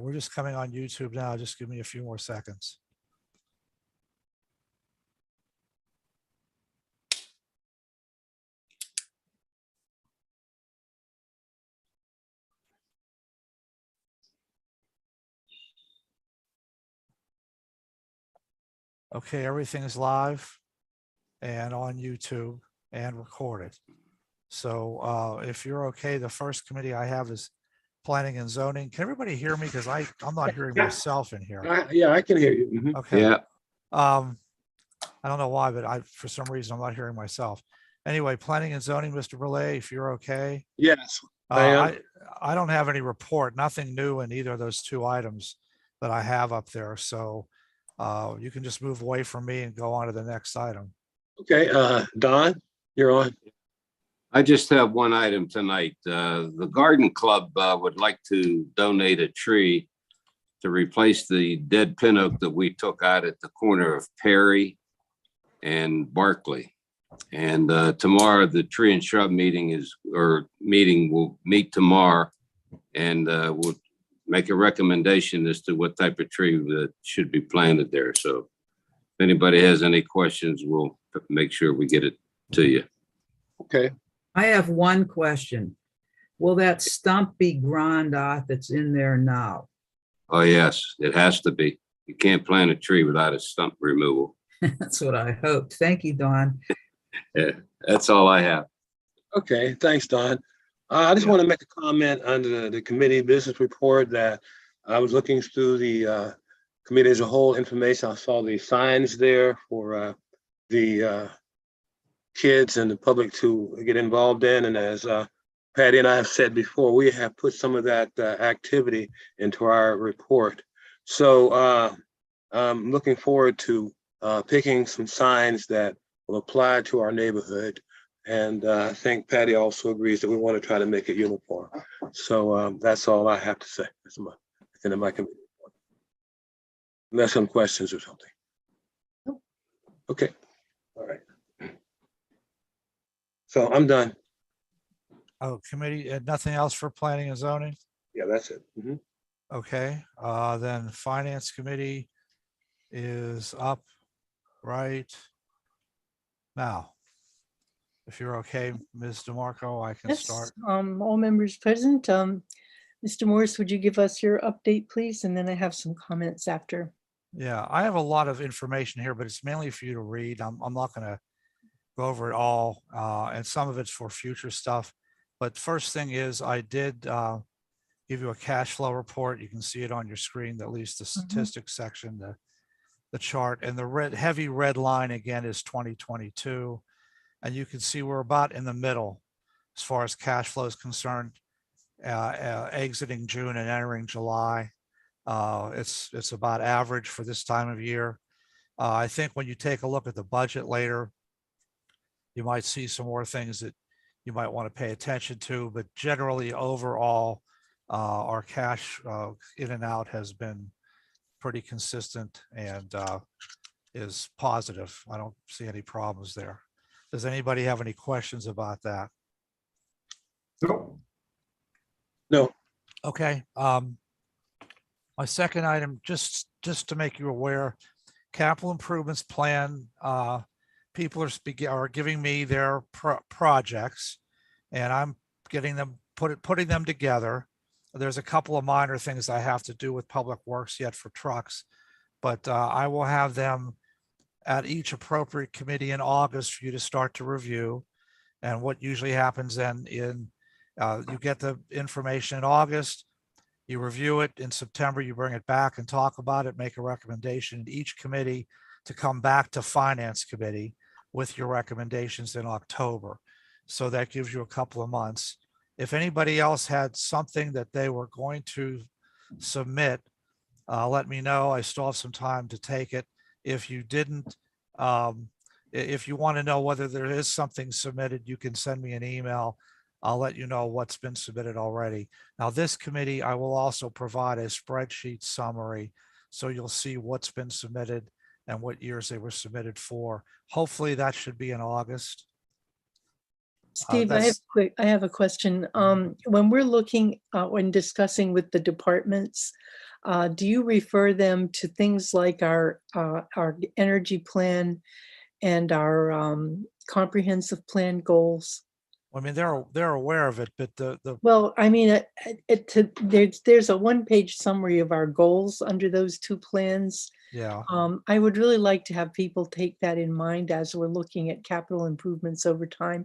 We're just coming on YouTube now. Just give me a few more seconds. Okay, everything is live and on YouTube and recorded. So if you're okay, the first committee I have is planning and zoning. Can everybody hear me? Because I'm not hearing myself in here. Yeah, I can hear you. Mhm. Okay. Yeah, I don't know why, but for some reason, I'm not hearing myself. Anyway, planning and zoning, Mr. Brule, if you're okay. Yes, I am. I don't have any report, nothing new in either of those two items that I have up there. So you can just move away from me and go on to the next item. Okay, Don, you're on. I just have one item tonight. The garden club would like to donate a tree to replace the dead pin oak that we took out at the corner of Perry and Barkley. And tomorrow, the tree and shrub meeting will meet tomorrow, and we'll make a recommendation as to what type of tree that should be planted there. So if anybody has any questions, we'll make sure we get it to you. Okay, I have one question. Will that stump be ground off that's in there now? Oh, yes, it has to be. You can't plant a tree without a stump removal. That's what I hoped. Thank you, Don. Yeah, that's all I have. okay, thanks, Don. I just want to make a comment under the committee business report that I was looking through the committee as a whole information. I saw the signs there for the kids and the public to get involved in. And as Patty and I have said before, we have put some of that activity into our report. So I'm looking forward to picking some signs that will apply to our neighborhood. And I think Patty also agrees that we want to try to make it uniform. So that's all I have to say. That's my end of my committee report. Unless some questions or something. Okay, all right. So I'm done. Oh, committee, nothing else for planning and zoning? Yeah, that's it. Mhm. Okay, then finance committee is up right now. If you're okay, Ms. DeMarco, I can Yes, start. all members present. Mr. Morris, would you give us your update, please? And then I have some comments after. Yeah, I have a lot of information here, but it's mainly for you to read. I'm not going to go over it all, and some of it's for future stuff. But first thing is, I did give you a cash flow report. You can see it on your screen, at least the statistics section, the chart, and the heavy red line again is 2022. And you can see we're about in the middle as far as cash flow is concerned, exiting June and entering July. It's about average for this time of year. I think when you take a look at the budget later, you might see some more things that you might want to pay attention to, but generally overall, our cash in and out has been pretty consistent and is positive. I don't see any problems there. Does anybody have any questions about that? No, Okay. My second item, just to make you aware, capital improvements plan, people are giving me their projects and I'm getting them, putting them together. There's a couple of minor things I have to do with Public Works yet for trucks, but I will have them at each appropriate committee in August for you to start to review. And what usually happens then you get the information in August, you review it in September, you bring it back and talk about it, make a recommendation in each committee to come back to Finance Committee with your recommendations in October. So that gives you a couple of months. If anybody else had something that they were going to submit, let me know. I still have some time to take it. If you didn't, if you want to know whether there is something submitted, you can send me an email. I'll let you know what's been submitted already. Now, this committee, I will also provide a spreadsheet summary, so you'll see what's been submitted and what years they were submitted for. Hopefully that should be in August. Steve, that's- I have a question. When we're looking, when discussing with the departments, do you refer them to things like our energy plan and our comprehensive plan goals? I mean, they're aware of it, but the, Well, I mean, there's a one-page summary of our goals under those two plans. yeah, I would really like to have people take that in mind as we're looking at capital improvements over time.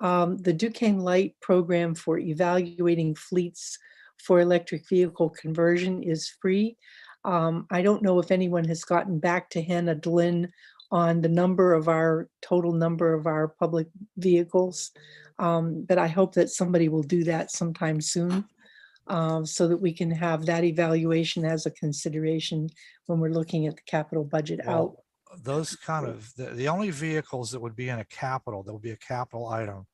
The Duquesne Light program for evaluating fleets for electric vehicle conversion is free. I don't know if anyone has gotten back to Hannah Dlin on the total number of our public vehicles. But I hope that somebody will do that sometime soon, so that we can have that evaluation as a consideration when we're looking at the capital budget out. well, those kind of, the only vehicles that would be in a capital, that would be a capital item,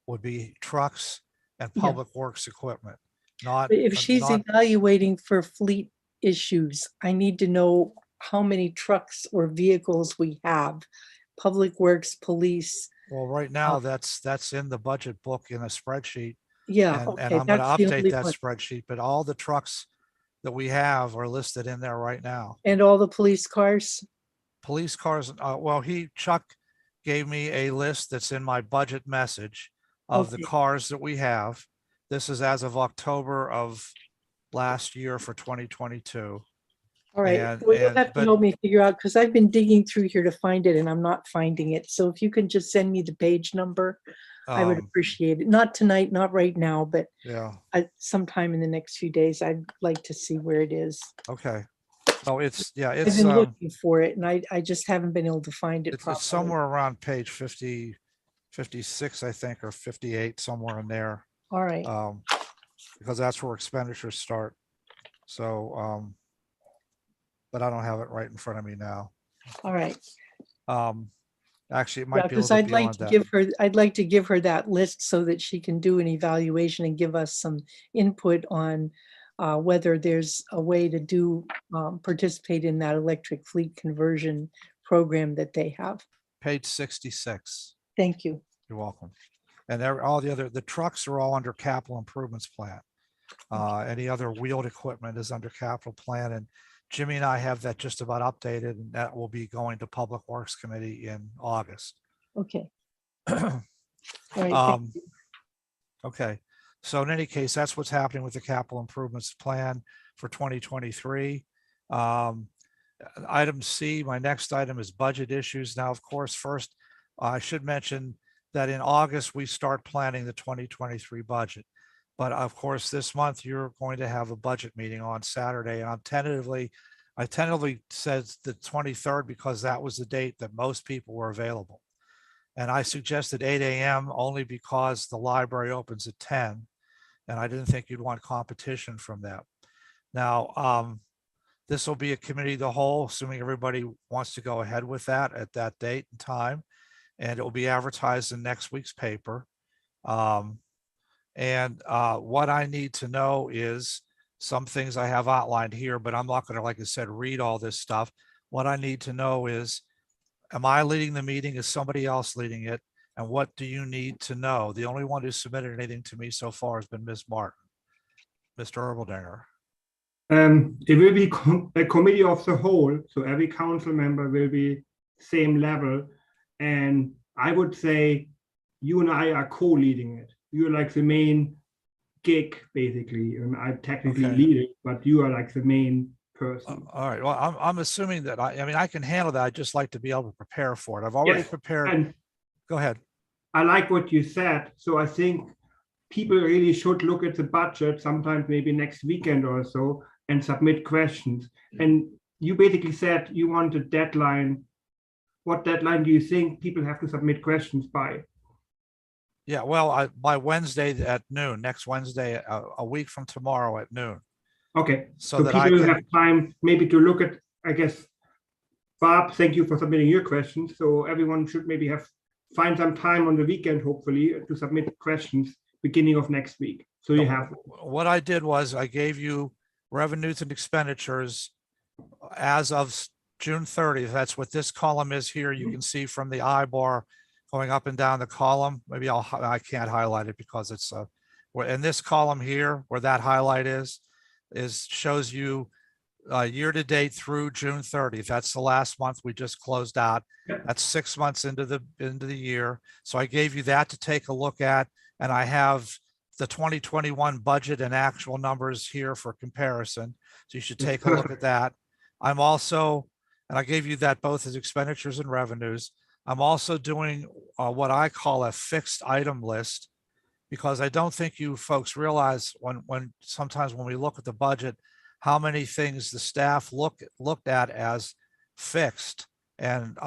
would be trucks and Yeah. public works equipment, not, But if she's not, evaluating for fleet issues, I need to know how many trucks or vehicles we have. Public Works, police, well, right now, that's in the budget book in a spreadsheet. yeah, And okay, I'm gonna that's the update only that one. spreadsheet, but all the trucks that we have are listed in there right now. And all the police cars? Police cars, well, Chuck gave me a list that's in my budget message of the Okay. cars that we have. This is as of October of last year for 2022. All right, And- well, you'll and- have to but- help me figure out, because I've been digging through here to find it and I'm not finding it. So if you can just send me the page number, I would Um, appreciate it. Not tonight, not right now, but Yeah, sometime in the next few days, I'd like to see where it is. okay. So it's, yeah, I've it's, been looking for it and I just haven't been able to find it it's properly. somewhere around page 50, 56, I think, or 58, somewhere in there. All right, Because that's where expenditures start. So, but I don't have it right in front of me now. all right. Actually, it Yeah, might be a because little I'd bit like beyond to that. give her, I'd like to give her that list so that she can do an evaluation and give us some input on whether there's a way to participate in that electric fleet conversion program that they have. Page 66. Thank you. You're welcome. And all the trucks are all under capital improvements plan. Any other wheeled equipment is under capital plan, and Jimmy and I have that just about updated, and that will be going to Public Works Committee in August. Okay. All right, Um, thank you. Okay, so in any case, that's what's happening with the capital improvements plan for 2023. Item C, my next item is budget issues. Now, of course, first, I should mention that in August, we start planning the 2023 budget. But of course, this month, you're going to have a budget meeting on Saturday, and I tentatively said the 23rd because that was the date that most people were available. And I suggested 8 a.m. only because the library opens at 10, and I didn't think you'd want competition from that. Now, this will be a committee of the whole, assuming everybody wants to go ahead with that at that date and time, and it will be advertised in next week's paper. What I need to know is some things I have outlined here, but I'm not going to, like I said, read all this stuff. What I need to know is, am I leading the meeting? Is somebody else leading it? And what do you need to know? The only one who submitted anything to me so far has been Ms. Martin. Mr. Erbaldinger. It will be a committee of the whole, so every council member will be same level. And I would say you and I are co-leading it. You're like the main gig, basically, and I'm technically Okay. leading, but you are like the main person. All right. Well, I'm assuming that I mean, I can handle that. I'd just like to be able to prepare for it. I've already Yes, prepared. And Go ahead. I like what you said. So I think people really should look at the budget sometimes maybe next weekend or so and submit questions. And you basically said you want a deadline. What deadline do you think people have to submit questions by? Yeah, well, by Wednesday at noon, next Wednesday, a week from tomorrow at noon. Okay, So so that I people can, have time maybe to look at, I guess, Bob, thank you for submitting your questions. So everyone should maybe find some time on the weekend, hopefully, to submit questions beginning of next week. So you have, what I did was I gave you revenues and expenditures as of June 30th. That's what this column is here. You can see from the I bar going up and down the column. Maybe I can't highlight it because it's where in this column here, where that highlight is shows you year to date through June 30th. That's the last month we just closed out. Yeah. That's 6 months into the year. So I gave you that to take a look at, and I have the 2021 budget and actual numbers here for comparison. So you should take a look at that. I'm also, and I gave you that both as expenditures and revenues. I'm also doing what I call a fixed item list, because I don't think you folks realize when sometimes when we look at the budget, how many things the staff looked at as fixed and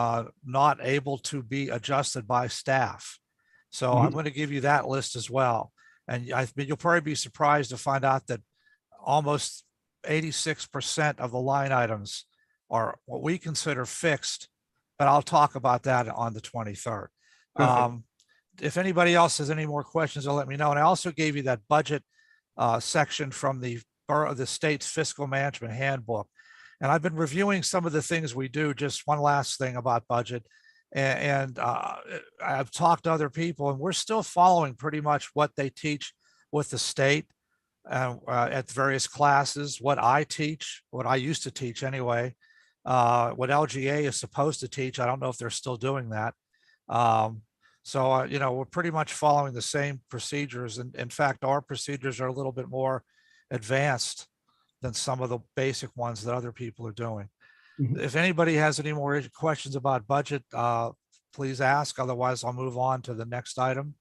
not able to be adjusted by staff. So I'm going to give you that list as well. And you'll probably be surprised to find out that almost 86% of the line items are what we consider fixed, but I'll talk about that on the 23rd. Perfect. If anybody else has any more questions, they'll let me know. And I also gave you that budget section from the state's fiscal management handbook. And I've been reviewing some of the things we do. Just one last thing about budget. And I've talked to other people, and we're still following pretty much what they teach with the state at various classes, what I teach, what I used to teach anyway, what LGA is supposed to teach. I don't know if they're still doing that. So, we're pretty much following the same procedures. And in fact, our procedures are a little bit more advanced than some of the basic ones that other people are doing. If anybody has any more questions about budget, please ask. Otherwise, I'll move on to the next item.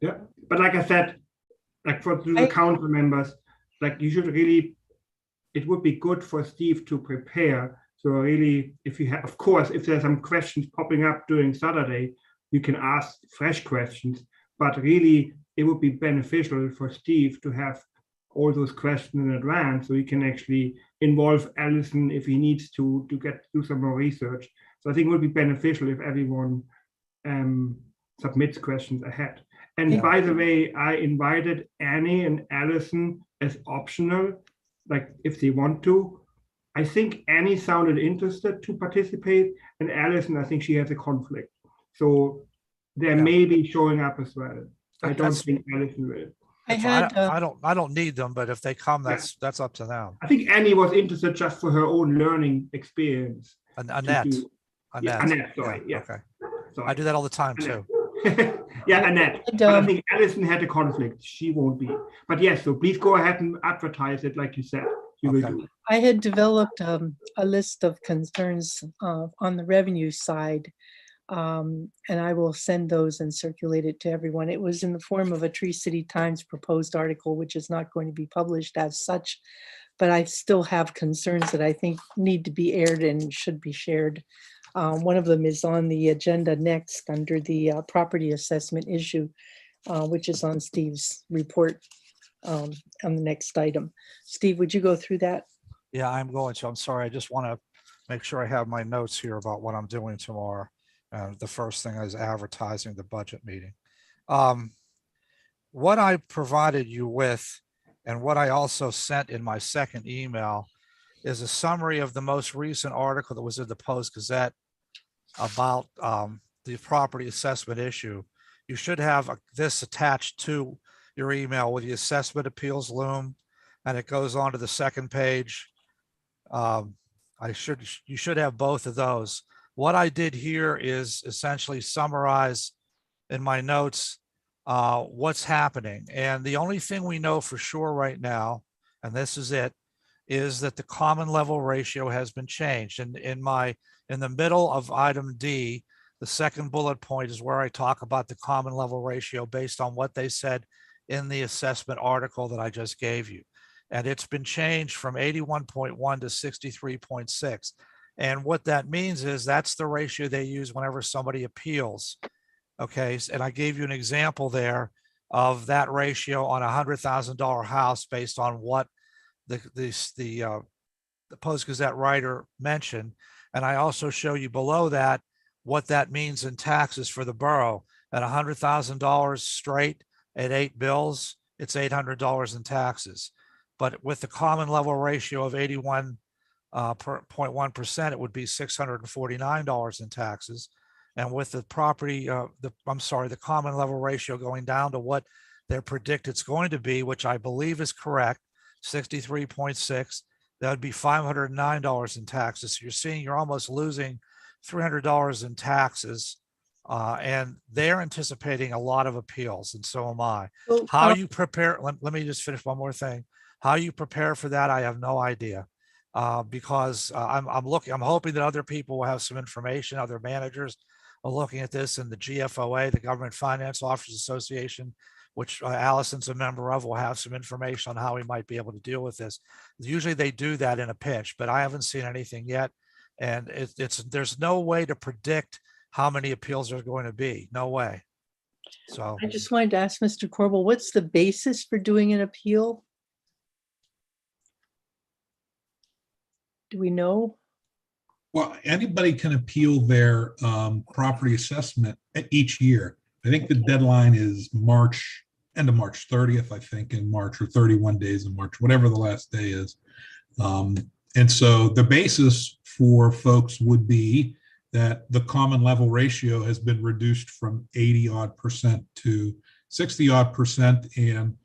Yeah, but like I said, like for the council members, like you should really, it would be good for Steve to prepare. So really, if you have, of course, if there's some questions popping up during Saturday, you can ask fresh questions, but really it would be beneficial for Steve to have all those questions in advance so he can actually involve Allison if he needs to do some more research. So I think it would be beneficial if everyone submits questions ahead. And by the way, I invited Annie and Allison as optional, like if they want to. I think Annie sounded interested to participate, and Allison, I think she has a conflict. So they may be showing up as well. I don't think Allison will. I don't need them, but if they come, that's up to them. I think Annie was interested just for her own learning experience. Annette. Annette, sorry. Yeah. Okay. Sorry. I do that all the time too. Yeah, Annette. But I think Allison had a conflict. She won't be. But yes, so please go ahead and advertise it like you said you will do. I had developed a list of concerns on the revenue side, and I will send those and circulate it to everyone. It was in the form of a Tree City Times proposed article, which is not going to be published as such, but I still have concerns that I think need to be aired and should be shared. One of them is on the agenda next under the property assessment issue, which is on Steve's report on the next item. Steve, would you go through that? Yeah, I'm going to. I'm sorry. I just want to make sure I have my notes here about what I'm doing tomorrow. The first thing is advertising the budget meeting. What I provided you with and what I also sent in my second email is a summary of the most recent article that was in the Post-Gazette about the property assessment issue. You should have this attached to your email with the assessment appeals loom, and it goes on to the second page. You should have both of those. What I did here is essentially summarize in my notes what's happening. And the only thing we know for sure right now, and this is it, is that the common level ratio has been changed. And in the middle of item D, the second bullet point is where I talk about the common level ratio based on what they said in the assessment article that I just gave you. And it's been changed from 81.1 to 63.6. And what that means is that's the ratio they use whenever somebody appeals. Okay, and I gave you an example there of that ratio on a $100,000 house based on what the Post-Gazette writer mentioned. And I also show you below that what that means in taxes for the borough. At $100,000 straight at 8 bills, it's $800 in taxes. But with the common level ratio of 81.1%, it would be $649 in taxes. And with the property, the common level ratio going down to what they predict it's going to be, which I believe is correct, 63.6, that would be $509 in taxes. So you're seeing you're almost losing $300 in taxes. And they're anticipating a lot of appeals, and so am I. So, How you prepare, let me just finish one more thing. How you prepare for that, I have no idea. Because I'm hoping that other people will have some information, other managers are looking at this, and the GFOA, the Government Finance Officers Association, which Allison's a member of, will have some information on how we might be able to deal with this. Usually they do that in a pinch, but I haven't seen anything yet. And there's no way to predict how many appeals there's going to be. No way. So I just wanted to ask Mr. Corbel, what's the basis for doing an appeal? Do we know? Well, anybody can appeal their property assessment each year. I think the deadline is end of March 30th, I think, in March, or 31 days in March, whatever the last day is. And so the basis for folks would be that the common level ratio has been reduced from 80% to 60%. And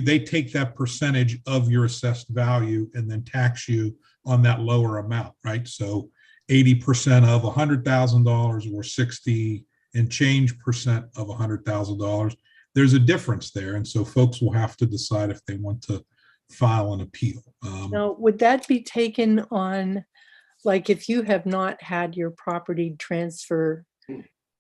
they take that percentage of your assessed value and then tax you on that lower amount, right? So 80% of $100,000 or 60 and change percent of $100,000. There's a difference there. And so folks will have to decide if they want to file an appeal. Now, would that be taken on, like if you have not had your property transfer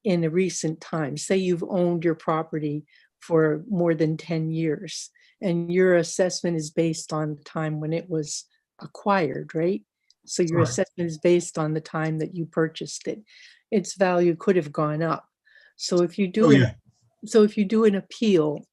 in a recent time, say you've owned your property for more than 10 years and your assessment is based on the time when it was acquired, right? So your Correct. assessment is based on the time that you purchased it. Its value could have gone up. So if you do Oh, yeah. so if you do an appeal,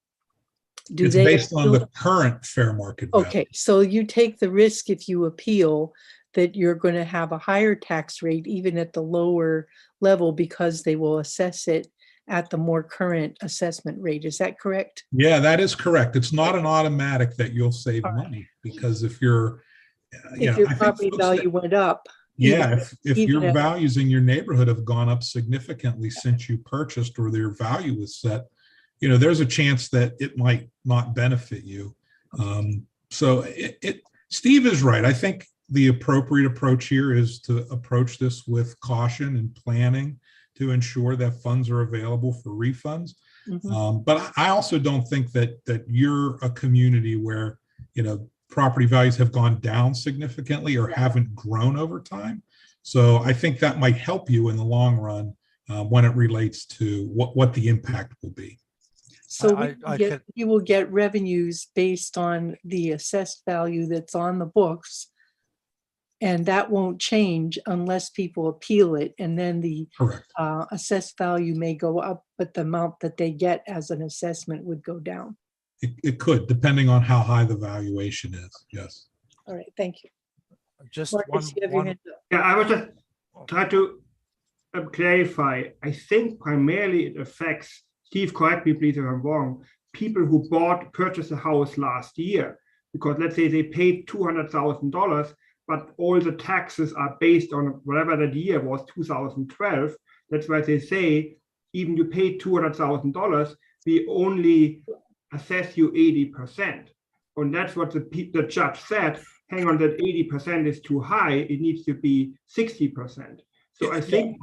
do It's they based on appeal- the current fair market value. Okay, so you take the risk if you appeal that you're going to have a higher tax rate even at the lower level because they will assess it at the more current assessment rate. Is that correct? Yeah, that is correct. It's not an automatic that you'll save All right. money, because if your If your property value went up. Yeah, if even your at- values in your neighborhood have gone up significantly since you purchased, or their value was set, there's a chance that it might not benefit you. So Steve is right. I think the appropriate approach here is to approach this with caution and planning to ensure that funds are available for refunds. Mhm. But I also don't think that you're a community where, property values have gone down significantly or haven't grown over time. So I think that might help you in the long run when it relates to what the impact will be. So I you will get revenues based on the assessed value that's on the books. And that won't change unless people appeal it. And then the Correct. assessed value may go up, but the amount that they get as an assessment would go down. It could, depending on how high the valuation is. Yes. All right, thank you. just Marcus, you have your one, hand up. Yeah, I was just trying to clarify. I think primarily it affects, Steve, correct me please if I'm wrong, people who purchased a house last year. Because let's say they paid $200,000, but all the taxes are based on whatever that year was, 2012. That's why they say, even you paid $200,000, we only assess you 80%. And that's what the judge said. Hang on, that 80% is too high. It needs to be 60%. So I think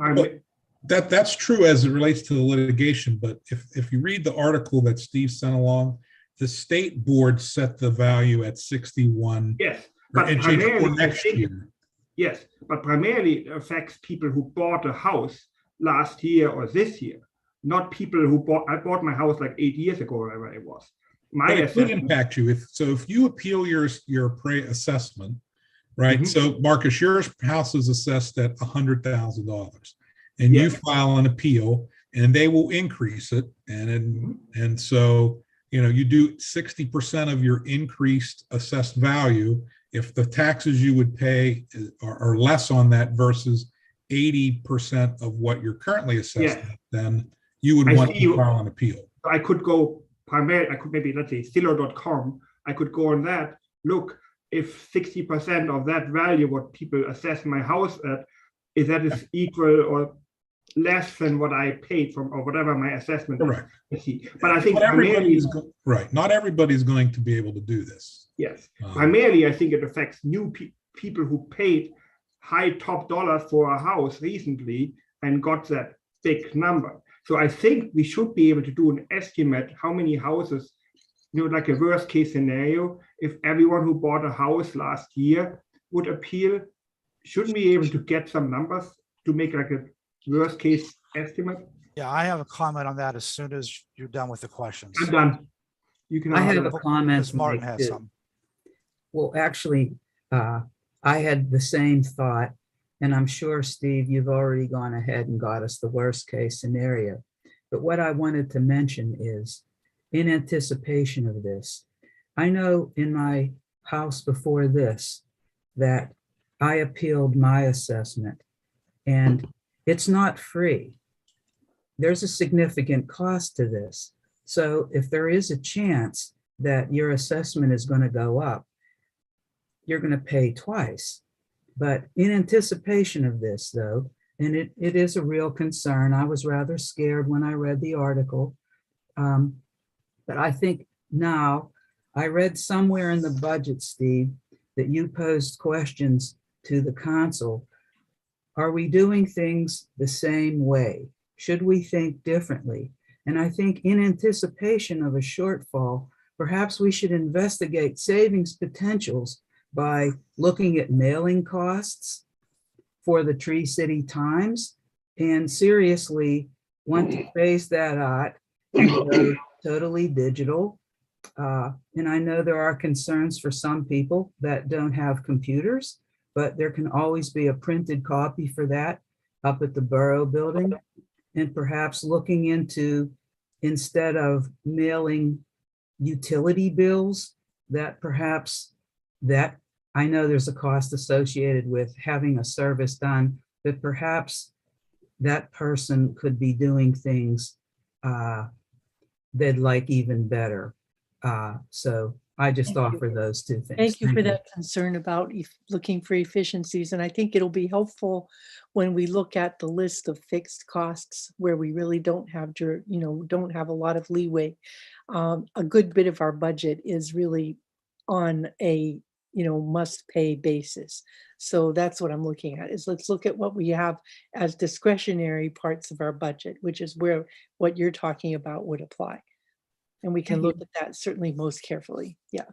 That's true as it relates to the litigation. But if you read the article that Steve sent along, the state board set the value at 61. yes, Or but and change it for primarily, I next think, year. yes, but primarily it affects people who bought a house last year or this year, not people who I bought my house like 8 years ago, or whatever it was. My But it could assessment, impact you if you appeal your assessment, right? Mhm. So Marcus, your house is assessed at $100,000, and you Yes. file an appeal, and they will increase it, and so you do 60% of your increased assessed value. If the taxes you would pay are less on that versus 80% of what you're currently assessed Yeah. at, then you would I want see to you. file an appeal. I could go primarily, I could maybe, let's say, Zillow.com. I could go on that. Look, if 60% of that value, what people assess my house at, is equal or less than what I paid from, or whatever my assessment is. Correct. I see. But I think Not everybody primarily, is, right, not everybody's going to be able to do this. yes, Um, primarily, I think it affects new people who paid high top dollar for a house recently and got that big number. So I think we should be able to do an estimate how many houses, like a worst case scenario, if everyone who bought a house last year would appeal, shouldn't we be able to get some numbers to make like a worst case estimate? Yeah, I have a comment on that as soon as you're done with the questions. I'm done. You can. I have answer. a comment. Because to Martin make, has too. some. Well, actually, I had the same thought, and I'm sure, Steve, you've already gone ahead and got us the worst case scenario. But what I wanted to mention is, in anticipation of this, I know in my house before this that I appealed my assessment, and it's not free. There's a significant cost to this. So if there is a chance that your assessment is going to go up, you're going to pay twice. But in anticipation of this, though, and it is a real concern, I was rather scared when I read the article. But I think now, I read somewhere in the budget, Steve, that you posed questions to the council. Are we doing things the same way? Should we think differently? And I think in anticipation of a shortfall, perhaps we should investigate savings potentials by looking at mailing costs for the Tree City Times, and seriously want to phase that out and go totally digital. And I know there are concerns for some people that don't have computers, but there can always be a printed copy for that up at the Borough Building. And perhaps looking into, instead of mailing utility bills, that perhaps that, I know there's a cost associated with having a service done, but perhaps that person could be doing things they'd like even better. So I just Thank you. offer those two things. Thank you for that concern about looking for efficiencies. And I think it'll be helpful when we look at the list of fixed costs where we really don't have, don't have a lot of leeway. A good bit of our budget is really on a, must pay basis. So that's what I'm looking at, is let's look at what we have as discretionary parts of our budget, which is where what you're talking about would apply. And we can look at that certainly most carefully. Yeah.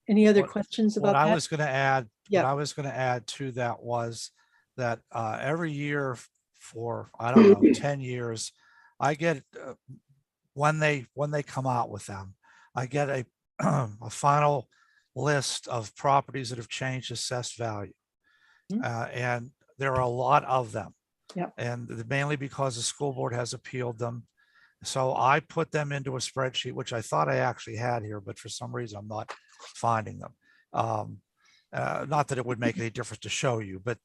Any other questions about What I that? was going to add, Yeah. what I was going to add to that was that every year for, I don't know, 10 years, I get, when they come out with them, I get a, a final list of properties that have changed assessed value. And there are a lot of them. Yep. And mainly because the school board has appealed them. So I put them into a spreadsheet, which I thought I actually had here, but for some reason I'm not finding them. Not that it would make any difference to show you, but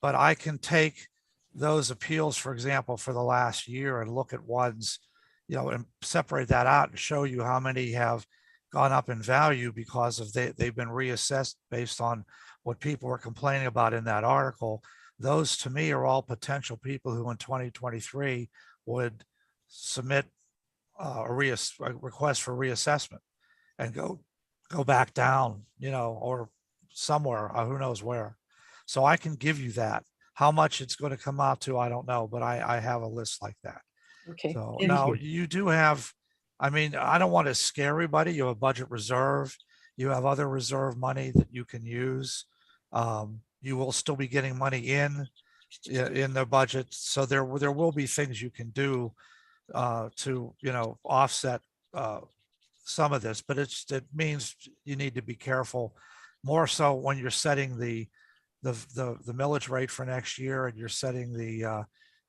I can take those appeals, for example, for the last year and look at ones, and separate that out and show you how many have gone up in value because of they've been reassessed based on what people were complaining about in that article. Those to me are all potential people who in 2023 would submit a request for reassessment and go back down, or somewhere, who knows where. So I can give you that. How much it's going to come out to, I don't know, but I have a list like that. Okay. So thank now you. you do have, I mean, I don't want to scare everybody. You have a budget reserve. You have other reserve money that you can use. You will still be getting money in the budget. So there will be things you can do to, offset some of this, but it means you need to be careful more so when you're setting the millage rate for next year, and you're setting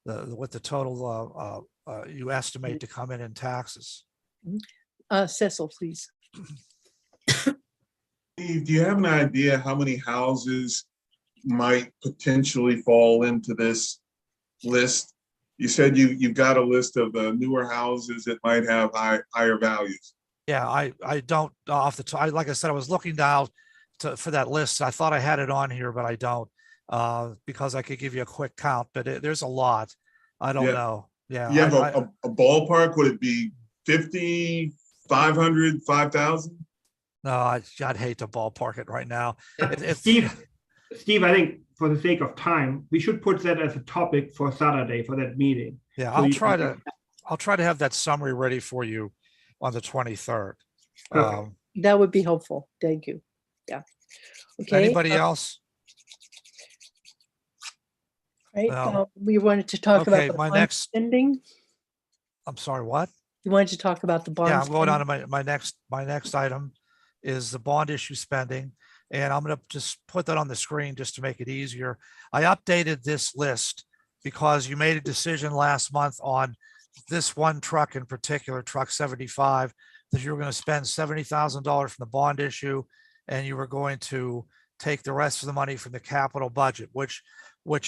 what the total you estimate to come in taxes. Cecil, please. Steve, do you have an idea how many houses might potentially fall into this list? You said you've got a list of newer houses that might have higher values. Yeah, I don't off the top. Like I said, I was looking down for that list. I thought I had it on here, but I don't, because I could give you a quick count, but there's a lot. I don't Yeah. know. Yeah. You have I- a ballpark, would it be 50, 500, 5,000? No, I'd hate to ballpark it right now. It's Steve, I think for the sake of time, we should put that as a topic for Saturday for that meeting. yeah, So I'll you try can- to have that summary ready for you on the 23rd. Perfect. That would be helpful. Thank you. Yeah. Okay. Anybody else? Right. No. We wanted to talk about Okay, the my bond next, spending. I'm sorry, what? You wanted to talk about the bond. Yeah, I'm going on to spending? my next item is the bond issue spending. And I'm gonna just put that on the screen just to make it easier. I updated this list because you made a decision last month on this one truck in particular, truck 75, that you were gonna spend $70,000 from the bond issue and you were going to take the rest of the money from the capital budget, which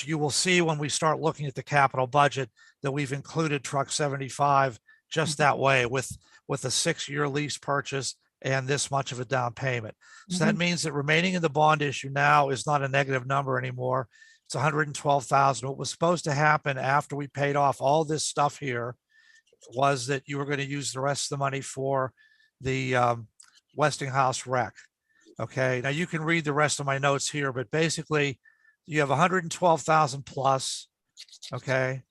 you will see when we start looking at the capital budget, that we've included truck 75 just that way with a 6-year lease purchase and this much of a down payment. So that means that remaining in the bond issue now is not a negative number anymore. It's 112,000. What was supposed to happen after we paid off all this stuff here was that you were going to use the rest of the money for the Westinghouse wreck. Okay, now you can read the rest of my notes here, but basically you have 112,000 plus, okay?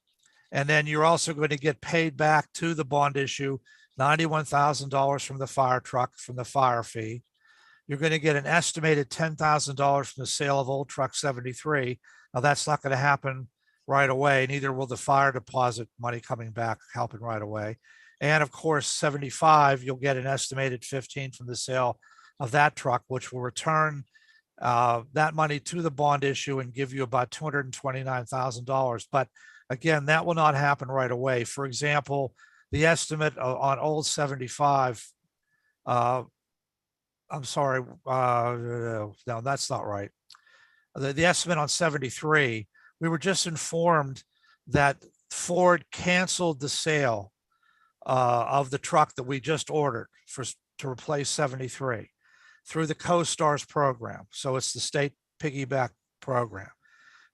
And then you're also going to get paid back to the bond issue $91,000 from the fire truck, from the fire fee. You're going to get an estimated $10,000 from the sale of old truck 73. Now that's not going to happen right away. Neither will the fire deposit money coming back helping right away. And of course, 75, you'll get an estimated 15 from the sale of that truck, which will return that money to the bond issue and give you about $229,000. But again, that will not happen right away. For example, the estimate on old 75, I'm sorry, no, that's not right. The estimate on 73, we were just informed that Ford canceled the sale of the truck that we just ordered to replace 73 through the CoStars program. So it's the state piggyback program,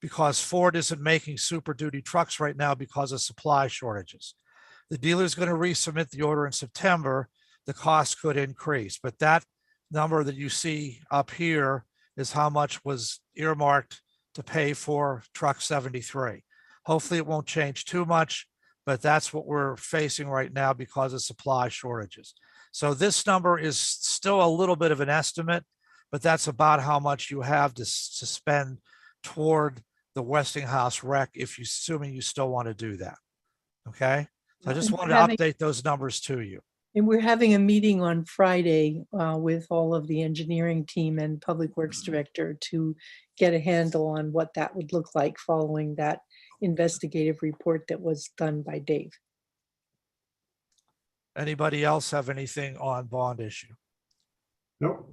because Ford isn't making Super Duty trucks right now because of supply shortages. The dealer is going to resubmit the order in September. The cost could increase, but that number that you see up here is how much was earmarked to pay for truck 73. Hopefully it won't change too much, but that's what we're facing right now because of supply shortages. So this number is still a little bit of an estimate, but that's about how much you have to spend toward the Westinghouse wreck, if you assuming you still want to do that. Okay. So I just And we're wanted to having- update those numbers to you. And we're having a meeting on Friday with all of the engineering team and Public Works Director to get a handle on what that would look like following that investigative report that was done by Dave. Anybody else have anything on bond issue? Nope.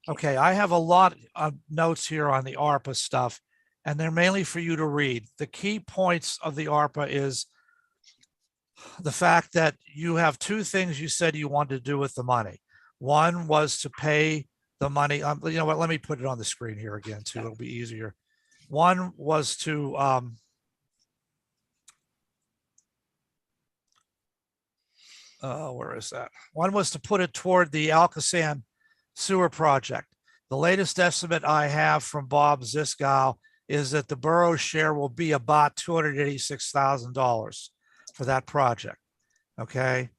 Okay, I have a lot of notes here on the ARPA stuff, and they're mainly for you to read. The key points of the ARPA is the fact that you have two things you said you wanted to do with the money. One was to pay the money. You know what? Let me put it on the screen here again too. It'll be easier. One was to where is that? One was to put it toward the Alcosan sewer project. The latest estimate I have from Bob Ziskow is that the borough share will be about $286,000 for that project. Okay.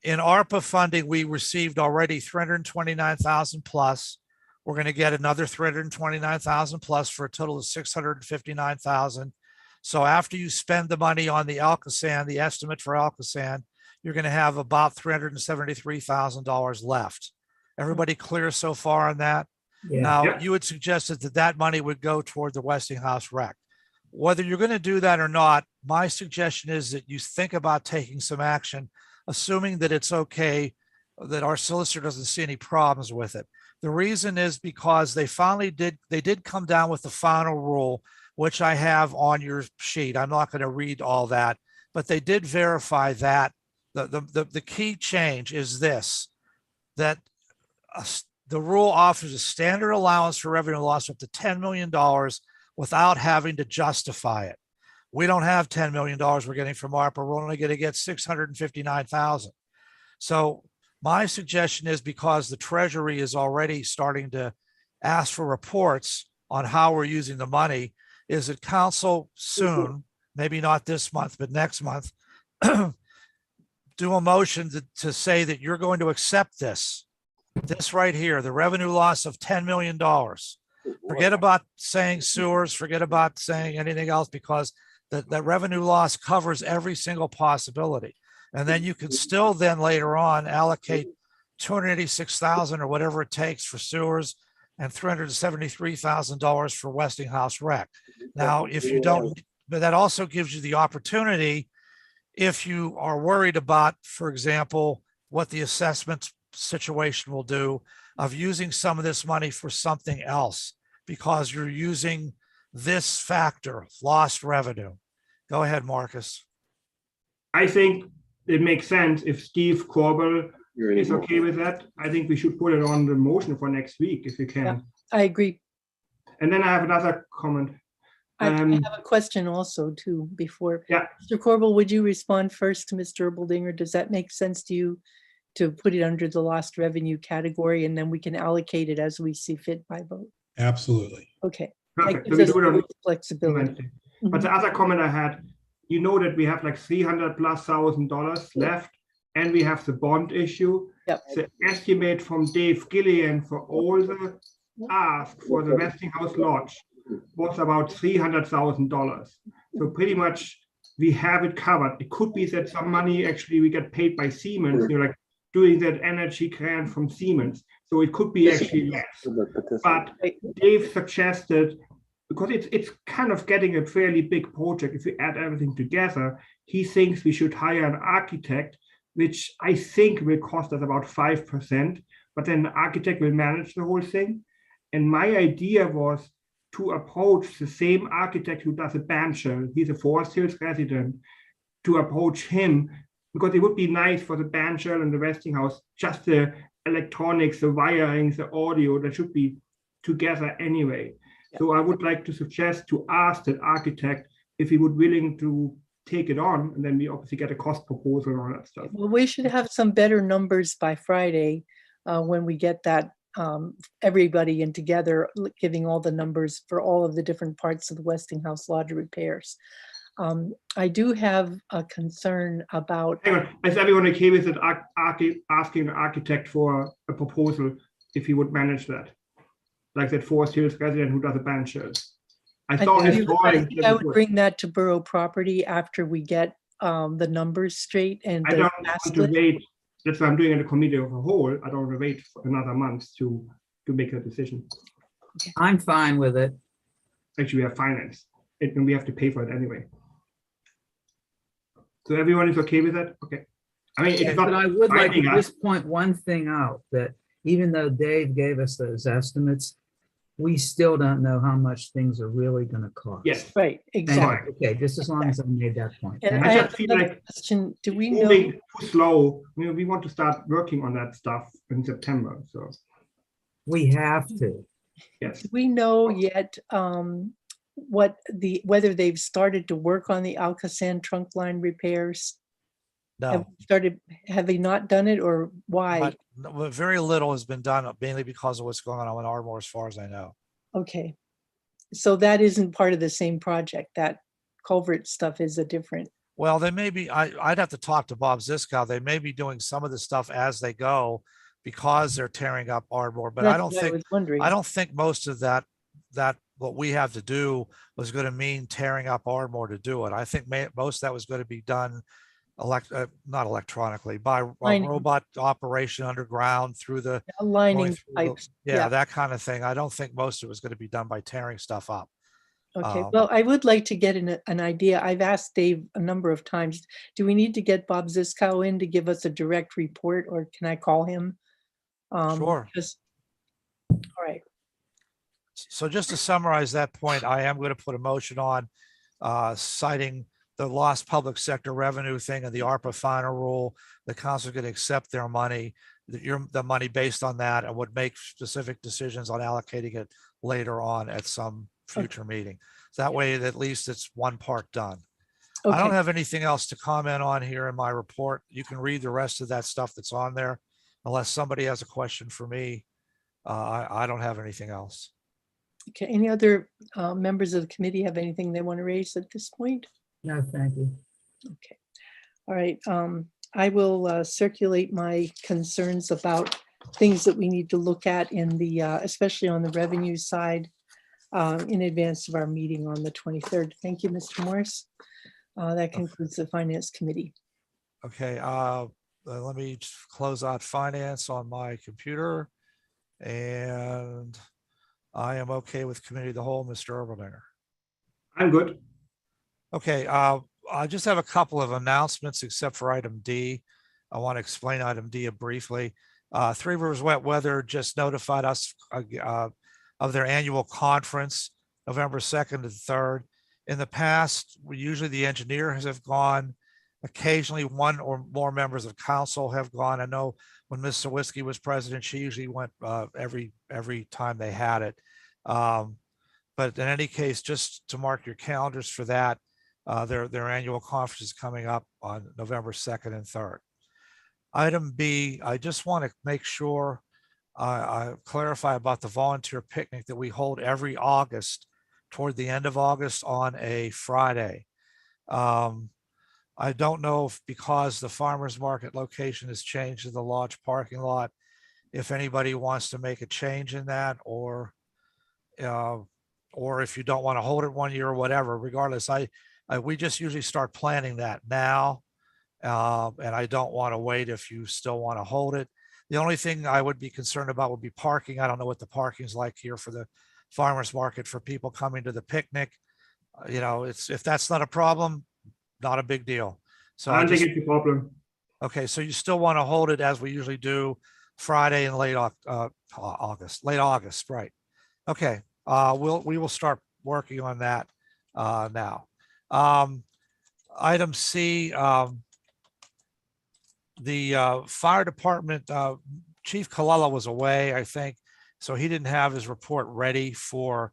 In ARPA funding, we received already 329,000 plus. We're going to get another 329,000 plus for a total of 659,000. So after you spend the money on the Alcosan, the estimate for Alcosan, you're going to have about $373,000 left. Everybody clear so far on that? Yeah. Now, Yeah. you had suggested that that money would go toward the Westinghouse wreck. Whether you're going to do that or not, my suggestion is that you think about taking some action, assuming that it's okay, that our solicitor doesn't see any problems with it. The reason is because they did come down with the final rule, which I have on your sheet. I'm not going to read all that, but they did verify that the key change is this, that the rule offers a standard allowance for revenue loss up to $10 million without having to justify it. we don't have $10 million we're getting from ARPA. We're only going to get 659,000. So my suggestion is, because the Treasury is already starting to ask for reports on how we're using the money, is that council soon, maybe not this month, but next month, do a motion to say that you're going to accept this right here, the revenue loss of $10 million. Forget about saying sewers, forget about saying anything else, because that revenue loss covers every single possibility. And then you can still then later on allocate 286,000 or whatever it takes for sewers and $373,000 for Westinghouse Rec. Now, if you don't, but that also gives you the opportunity, if you are worried about, for example, what the assessment situation will do, of using some of this money for something else, because you're using this factor, lost revenue. Go ahead, Marcus. I think it makes sense if Steve Corbel is okay with that. I think we should put it on the motion for next week if you can. Yeah. I agree. And then I have another comment. I have a question also too before. Yeah. Mr. Corbel, would you respond first to Mr. Erbaldinger? Does that make sense to you to put it under the lost revenue category, and then we can allocate it as we see fit by vote? Absolutely. Okay. That Perfect. So gives we us do it on more flexibility. Wednesday. But the other comment I had, you know that we have like $300,000+ left, and we have the bond issue. Yep. The estimate from Dave Gillian for all the ask for the Westinghouse Lodge was about $300,000. So pretty much we have it covered. It could be that some money actually we get paid by Siemens, you know, like doing that energy grant from Siemens. So it could be actually less. But Dave suggested, because it's kind of getting a fairly big project, if we add everything together, he thinks we should hire an architect, which I think will cost us about 5%, but then the architect will manage the whole thing. And my idea was to approach the same architect who does a band shell. He's a Forest Hills resident, to approach him, because it would be nice for the band shell and the Westinghouse, just the electronics, the wiring, the audio, that should be together anyway. So I would like to suggest to ask that architect if he would willing to take it on, and then we obviously get a cost proposal and all that stuff. Well, we should have some better numbers by Friday when we get that everybody in together, giving all the numbers for all of the different parts of the Westinghouse Lodge repairs. I do have a concern about. Hang on, is everyone okay with it, asking the architect for a proposal if he would manage that? Like that Forest Hills resident who does the band shells. I saw his drawing. I would bring that to Borough Property after we get the numbers straight and I don't want to wait. That's why I'm doing it in the committee of a whole. I don't want to wait for another month to make a decision. I'm fine with it. Actually, we have finance, and we have to pay for it anyway. So everyone is okay with that? Okay. I mean, it's not. But I would like binding to us. just point one thing out, that even though Dave gave us those estimates, we still don't know how much things are really going to cost. Yes. Right, Thank exactly. you. Okay, just as long as I made that point. And Thank I you. have just feel another like question. Do we know? Moving too slow. You know, we want to start working on that stuff in September. So We have to. yes. Do we know yet whether they've started to work on the Alcoasand trunk line repairs? No, Have they not done it, or why? but very little has been done, mainly because of what's going on in Ardmore, as far as I know. Okay. So that isn't part of the same project. That culvert stuff is a different. Well, they may be, I'd have to talk to Bob Ziskow. They may be doing some of the stuff as they go because they're tearing up Ardmore, but I That's don't what think, was wondering. I don't think most of that what we have to do was going to mean tearing up Ardmore to do it. I think most of that was going to be done not electronically, by a Lining. robot operation underground through the Aligning going through the- pipes. yeah, that kind of thing. I don't think most of it was going to be done by tearing stuff up. Okay, well, I would like to get an idea. I've asked Dave a number of times, do we need to get Bob Ziskow in to give us a direct report, or can I call him? Sure. All right, So just to summarize that point, I am going to put a motion on citing the lost public sector revenue thing and the ARPA final rule. The council could accept their money, the money based on that, and would make specific decisions on allocating it later on at some future meeting. So that way, at least it's one part done. I don't Okay, have anything else to comment on here in my report. You can read the rest of that stuff that's on there. Unless somebody has a question for me, I don't have anything else. okay. Any other members of the committee have anything they want to raise at this point? No, thank you. Okay. All right. I will circulate my concerns about things that we need to look at in the, especially on the revenue side, in advance of our meeting on the 23rd. Thank you, Mr. Morris. That concludes the Finance Committee. Okay, let me just close out finance on my computer. And I am okay with committee of the whole, Mr. Ermeldinger. I'm good. Okay, I just have a couple of announcements except for item D. I want to explain item D briefly. Three Rivers Wet Weather just notified us of their annual conference, November 2nd to 3rd. In the past, usually the engineers have gone. Occasionally, one or more members of council have gone. I know when Ms. Sawicki was president, she usually went every time they had it. But in any case, just to mark your calendars for that, their annual conference is coming up on November 2nd and 3rd. Item B, I just want to make sure I clarify about the volunteer picnic that we hold every August toward the end of August on a Friday. I don't know if because the farmer's market location has changed to the lodge parking lot, if anybody wants to make a change in that or if you don't want to hold it one year or whatever, regardless, we just usually start planning that now. And I don't want to wait if you still want to hold it. The only thing I would be concerned about would be parking. I don't know what the parking is like here for the farmer's market for people coming to the picnic. If that's not a problem, not a big deal. So I don't think it's a problem. okay, so you still want to hold it as we usually do Friday in late August, right? Okay, we will start working on that now. Item C, the fire department, Chief Colella was away, I think, so he didn't have his report ready for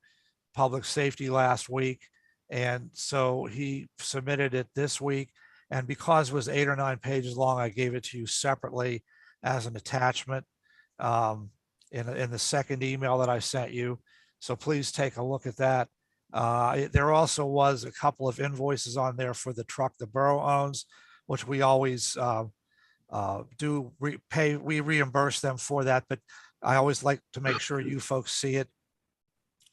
public safety last week. And so he submitted it this week. And because it was 8 or 9 pages long, I gave it to you separately as an attachment in the second email that I sent you. So please take a look at that. There also was a couple of invoices on there for the truck the borough owns, which we always we reimburse them for that, but I always like to make sure you folks see it.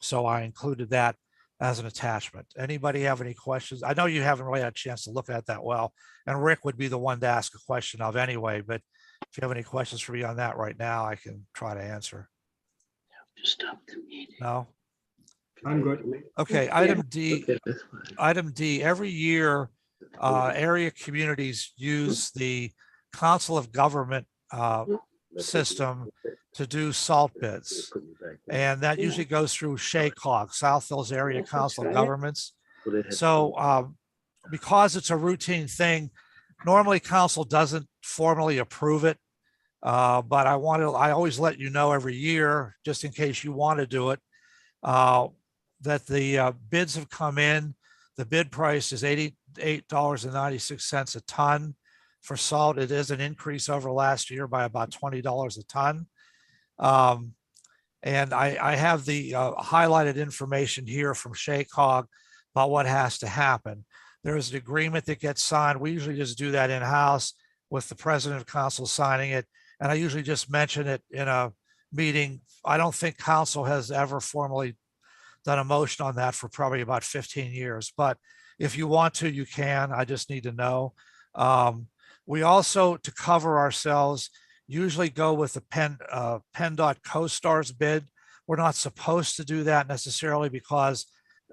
So I included that as an attachment. Anybody have any questions? I know you haven't really had a chance to look at that well, and Rick would be the one to ask a question of anyway, but if you have any questions for me on that right now, I can try to answer. Just stop the meeting. No? I'm good. Okay, item D. Item D, every year, area communities use the Council of Government system to do salt bids. And that usually goes through SHACOG, South Hills Area Council of Governments. So because it's a routine thing, normally council doesn't formally approve it. But I always let you know every year, just in case you want to do it, that the bids have come in. The bid price is $88.96 a ton. For salt, it is an increase over last year by about $20 a ton. And I have the highlighted information here from SHACOG about what has to happen. There is an agreement that gets signed. We usually just do that in-house with the president of council signing it. And I usually just mention it in a meeting. I don't think council has ever formally done a motion on that for probably about 15 years. But if you want to, you can. I just need to know. We also, to cover ourselves, usually go with the PennDOT CoStar's bid. We're not supposed to do that necessarily because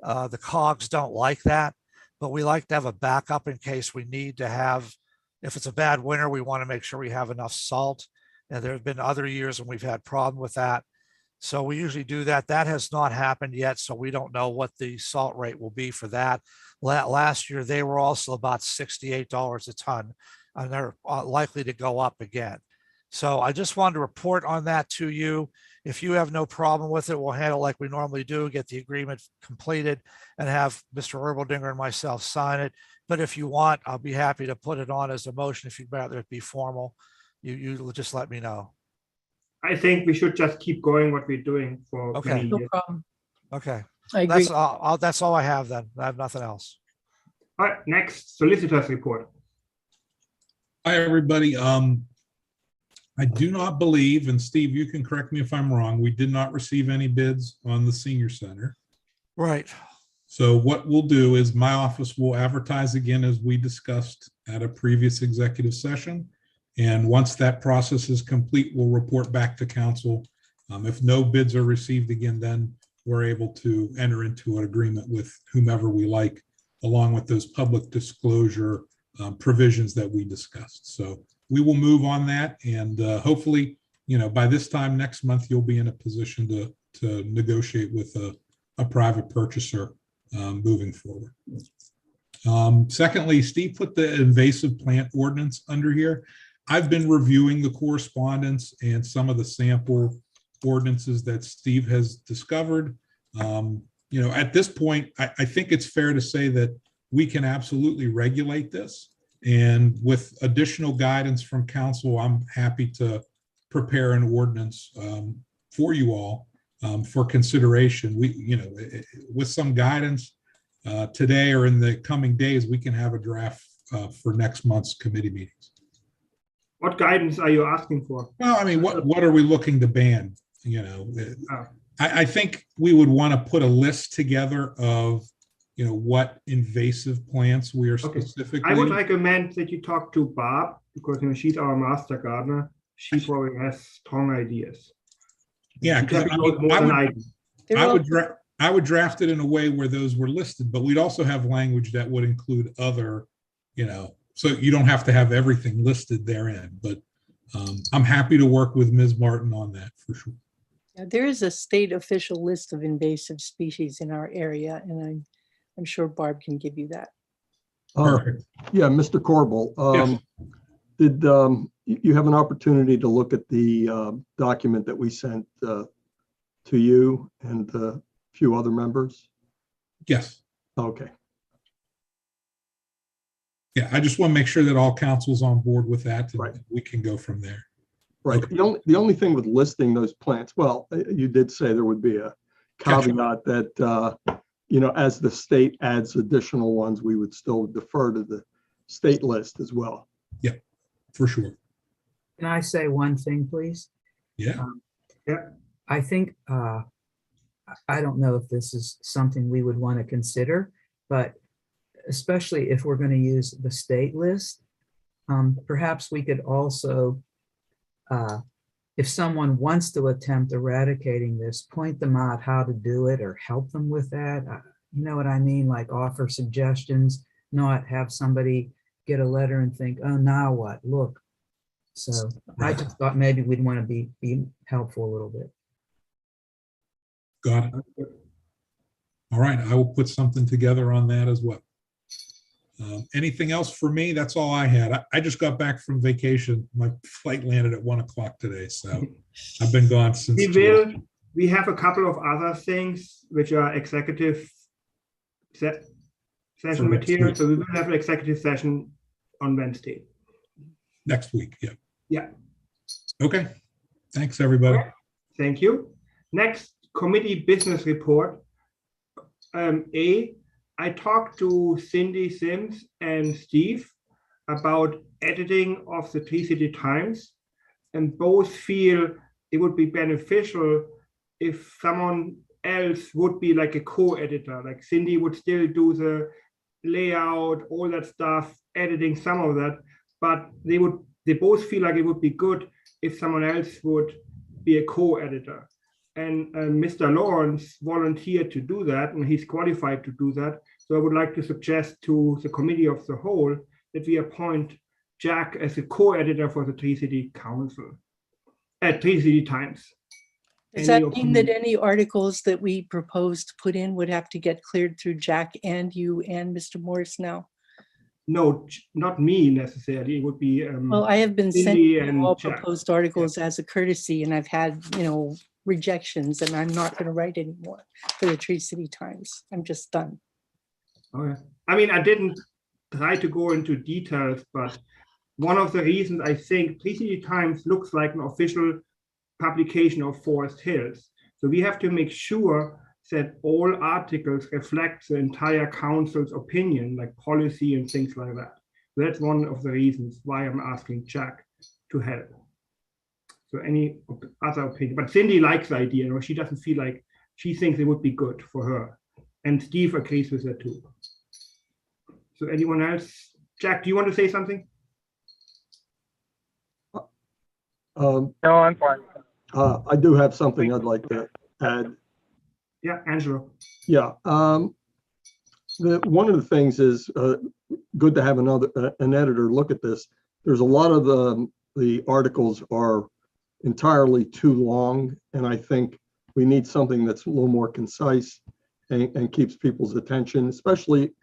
the COGs don't like that, but we like to have a backup in case we need to have, if it's a bad winter, we want to make sure we have enough salt. And there have been other years when we've had problem with that. So we usually do that. That has not happened yet, so we don't know what the salt rate will be for that. Last year, they were also about $68 a ton, and they're likely to go up again. So I just wanted to report on that to you. If you have no problem with it, we'll handle like we normally do, get the agreement completed and have Mr. Erbaldinger and myself sign it. But if you want, I'll be happy to put it on as a motion. If you'd rather it be formal, you just let me know. I think we should just keep going what we're doing for Okay. many No years. problem. Okay, I agree. that's all I have then. I have nothing else. All right, next, solicitors report. Hi, everybody. I do not believe, and Steve, you can correct me if I'm wrong, we did not receive any bids on the senior center. Right. So what we'll do is my office will advertise again as we discussed at a previous executive session. And once that process is complete, we'll report back to council. If no bids are received again, then we're able to enter into an agreement with whomever we like, along with those public disclosure provisions that we discussed. So we will move on that, and hopefully, by this time next month, you'll be in a position to negotiate with a private purchaser moving forward. Secondly, Steve put the invasive plant ordinance under here. I've been reviewing the correspondence and some of the sample ordinances that Steve has discovered. At this point, I think it's fair to say that we can absolutely regulate this. And with additional guidance from council, I'm happy to prepare an ordinance for you all for consideration. With some guidance today or in the coming days, we can have a draft for next month's committee meetings. What guidance are you asking for? Well, I mean, what are we looking to ban? I think we would want to put a list together of what invasive plants we are specifically. I would recommend that you talk to Barb, because she's our master gardener. She probably has strong ideas. Yeah, because I would draft it in a way where those were listed, but we'd also have language that would include other, so you don't have to have everything listed therein. But I'm happy to work with Ms. Martin on that for sure. Yeah, there is a state official list of invasive species in our area, and I'm sure Barb can give you that. Perfect. Yeah, Mr. Corbel, Yes. did you have an opportunity to look at the document that we sent to you and a few other members? Yes. Okay. Yeah, I just want to make sure that all council's on board with that, and Right. we can go from there. Right. Okay. The only thing with listing those plants, well, you did say there would be a caveat that, as the state adds additional ones, we would still defer to the state list as well. Yeah, for sure. Can I say one thing, please? Yeah. I think, I don't know if this is something we would want to consider, but especially if we're going to use the state list, perhaps we could also, if someone wants to attempt eradicating this, point them out how to do it or help them with that. You know what I mean? Like offer suggestions, not have somebody get a letter and think, oh, now what? Look. So I just thought maybe we'd want to be helpful a little bit. Got it. All right, I will put something together on that as well. Anything else for me? That's all I had. I just got back from vacation. My flight landed at 1 o'clock today, so I've been gone since. We have a couple of other things which are executive session material. So we will have an executive session on Wednesday. Next week, yeah. Yeah. Okay. Thanks, everybody. Thank you. Next, committee business report. I talked to Cindy Sims and Steve about editing of the Tree-City Times, and both feel it would be beneficial if someone else would be like a co-editor, like Cindy would still do the layout, all that stuff, editing some of that, but they both feel like it would be good if someone else would be a co-editor. And Mr. Lawrence volunteered to do that, and he's qualified to do that. So I would like to suggest to the committee of the whole that we appoint Jack as a co-editor for the Tree-City Council, at Tree-City Times. Does that mean that any articles that we propose to put in would have to get cleared through Jack and you and Mr. Morris now? no, not me necessarily. It would be Well, I have been Cindy sending and all Jack. proposed articles as a courtesy, and I've had, rejections, and I'm not going to write anymore for the Tree City Times. I'm just done. Okay. I mean, I didn't try to go into details, but one of the reasons I think Tree City Times looks like an official publication of Forest Hills. So we have to make sure that all articles reflect the entire council's opinion, like policy and things like that. That's one of the reasons why I'm asking Jack to help. So any other opinion, but Cindy likes the idea, she doesn't feel like, she thinks it would be good for her. And Steve agrees with that too. So anyone else? Jack, do you want to say something? No, I'm fine. I do have something I'd like to add. Yeah, Angelo. Yeah. One of the things is good to have an editor look at this. There's a lot of the articles are entirely too long, and I think we need something that's a little more concise and keeps people's attention, especially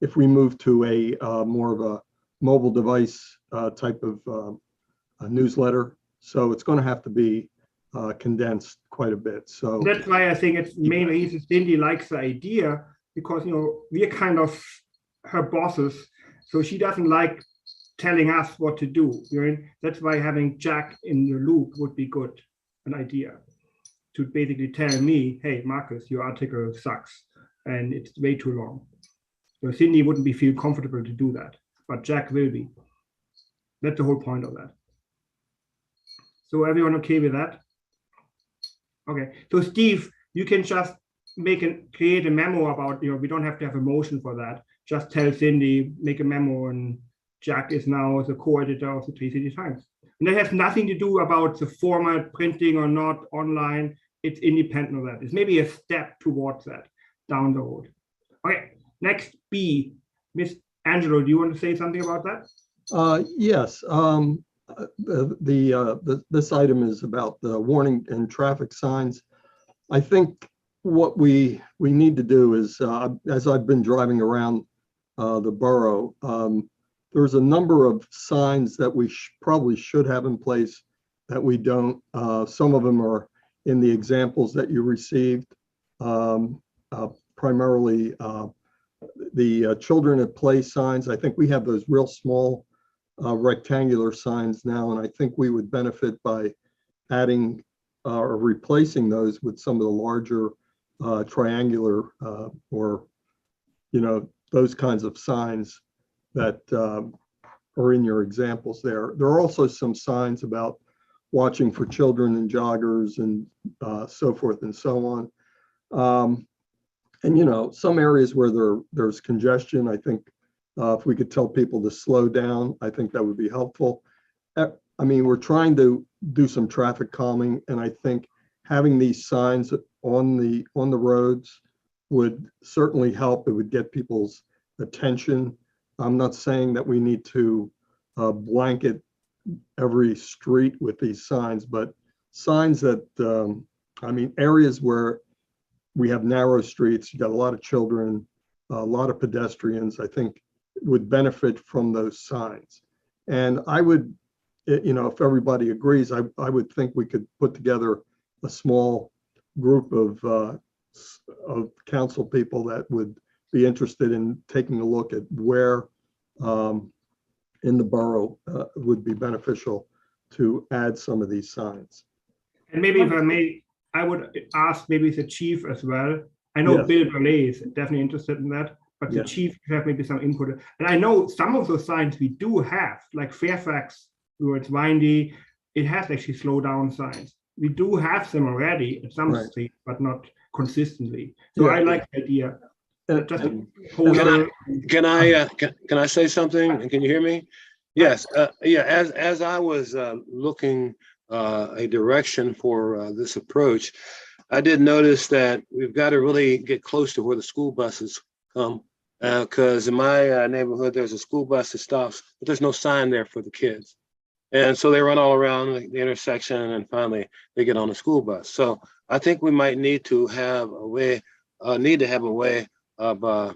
if we move to a more of a mobile device type of a newsletter. So it's going to have to be condensed quite a bit. So that's why I think it's main reason Cindy likes the idea, because we're kind of her bosses, so she doesn't like telling us what to do. That's why having Jack in the loop would be good, an idea to basically tell me, hey, Marcus, your article sucks and it's way too long. So Cindy wouldn't feel comfortable to do that, but Jack will be. That's the whole point of that. So everyone okay with that? Okay, so Steve, you can just create a memo about, we don't have to have a motion for that. Just tell Cindy, make a memo, and Jack is now the co-editor of the Tree City Times. And that has nothing to do about the format, printing or not, online. It's independent of that. It's maybe a step towards that down the road. Okay, next B. Miss Angelo, do you want to say something about that? Yes. This item is about the warning and traffic signs. I think what we need to do is, as I've been driving around the borough, there's a number of signs that we probably should have in place that we don't. Some of them are in the examples that you received, primarily the children at play signs. I think we have those real small rectangular signs now, and I think we would benefit by adding or replacing those with some of the larger triangular or those kinds of signs that are in your examples there. There are also some signs about watching for children and joggers and so forth and so on. And some areas where there's congestion, I think if we could tell people to slow down, I think that would be helpful. I mean, we're trying to do some traffic calming, and I think having these signs on the roads would certainly help. It would get people's attention. I'm not saying that we need to blanket every street with these signs, but signs that, areas where we have narrow streets, you got a lot of children, a lot of pedestrians, I think would benefit from those signs. And I would, if everybody agrees, I would think we could put together a small group of council people that would be interested in taking a look at where in the borough would be beneficial to add some of these signs. And maybe if I may, I would ask maybe the chief as well. I know Yes. Bill Burley is definitely interested in that, but the Yes. chief could have maybe some input. And I know some of those signs we do have, like Fairfax, where it's windy, it has actually slow down signs. We do have them already at some Right. streets, but not consistently. So Yeah. I like the idea. And- Just and- hold Can on. Can I say something? Can you hear me? Yes, as I was looking a direction for this approach, I did notice that we've got to really get close to where the school buses come. Because in my neighborhood, there's a school bus that stops, but there's no sign there for the kids. And so they run all around the intersection, and finally they get on the school bus. So I think we might need to have a way of